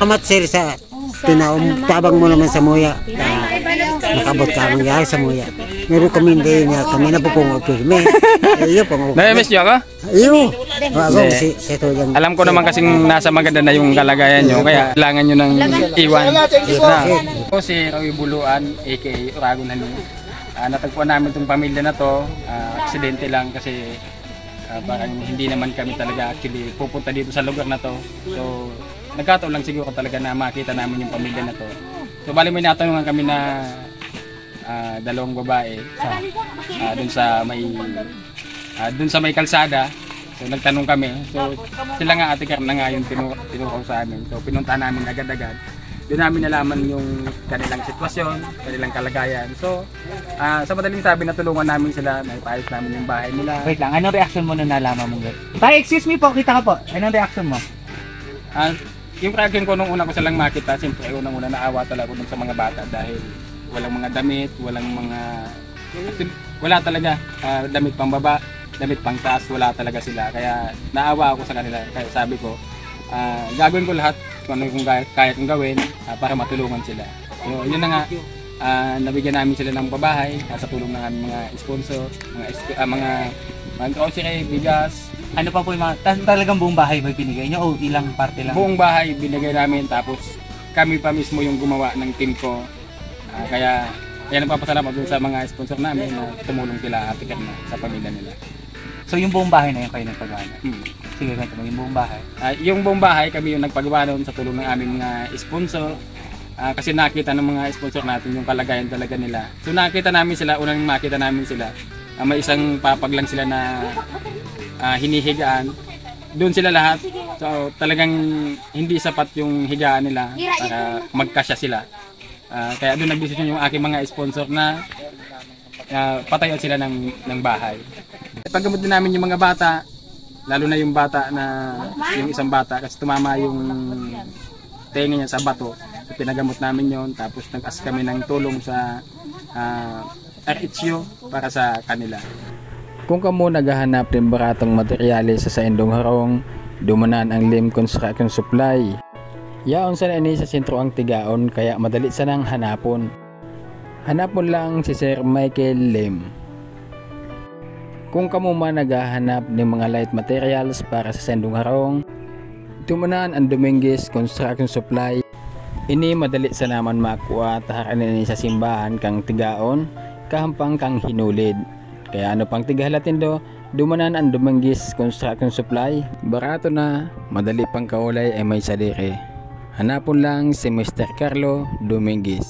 Salamat sir sa tabang mo naman sa muya. Nakabot ka mangyari sa muya. Nirekomende niya kami na po pong opirme. Iyo pong. Na-miss niyo ako? Iyo. Si Alam ko naman kasing nasa maganda na yung kalagayan nyo, kaya kailangan nyo ng iwan. Ako si Roy Buluan, aka Uragon Hani. Natagpuan namin itong pamilya na to, aksidente lang kasi parang hindi naman kami talaga actually pupunta dito sa lugar na to. So nagkataon lang siguro talaga na makita namin yung pamilya na to. So bali may natanungan kami na dalawang babae dun sa may kalsada. So nagtanong kami. So sila nga ate Carla nga yung tinukaw sa amin. So pinunta namin agad-agad. Doon namin nalaman yung kanilang sitwasyon, kanilang kalagayan. So sa madaling sabi natulungan namin sila, naipayos namin yung bahay nila. Wait lang, anong reaction mo nung nalaman mo? Tay, excuse me po, kita ka po. Anong reaction mo? Yung reaction ko nung una ko silang makita, siyempre unang-una naawa talaga ko sa mga bata dahil walang mga damit, wala talaga damit pang baba, damit pang taas, wala talaga sila. Kaya naawa ako sa kanila. Kaya sabi ko, gagawin ko lahat kung ano yung kaya kong gawin para matulungan sila. So, yun na nga, nabigyan namin sila ng pabahay sa tulong ng aming mga sponsor, mga grocery, bigas. Ano pa po yung mga, talagang buong bahay ba binigay nyo o ilang parte lang? Buong bahay binigay namin, tapos kami pa mismo yung gumawa ng team ko. Kaya nagpapasalamat dun sa mga sponsor namin na tumulong sila Ate Carla sa pamilya nila. So yung buong bahay na yun kayo nagpagawa? Sige, ganito mo, yung buong bahay? Yung buong bahay kami yung nagpagawa doon sa tulong ng aming mga sponsor. Kasi nakita ng mga sponsor natin yung kalagayan talaga nila. So nakita namin sila, unang makita namin sila, may isang papag lang sila na hinihigaan. Doon sila lahat. So talagang hindi sapat yung higaan nila para magkasya sila. Kaya doon nagdesisyon yung aking mga sponsor na patayan sila ng bahay. Paggamot din namin yung mga bata, lalo na yung bata na yung isang bata kasi tumama yung tenga niya sa bato. So, pinagamot namin yon, tapos nag-ask kami ng tulong sa RHU para sa kanila. Kung kamo naghahanap ng baratong materyales sa Indong Harong, dumanan ang Lim Construction Supply. Yaon sa ini sa sentro ang tigaon kaya madali sa nang hanapon. Hanapon lang si Sir Michael Lim. Kung kamo man naghahanap ng mga light materials para sa Indong Harong, dumanan ang Dominguez Construction Supply. Ini madali sa naman makuha taharan ini sa simbahan kang tigaon, kahampang kang hinulid. Kaya ano pang tigahalatin do, dumanan ang Dominguez Construction Supply. Barato na, madali pang kaulay ay may sadire. Hanapon lang si Mr. Carlo Dominguez.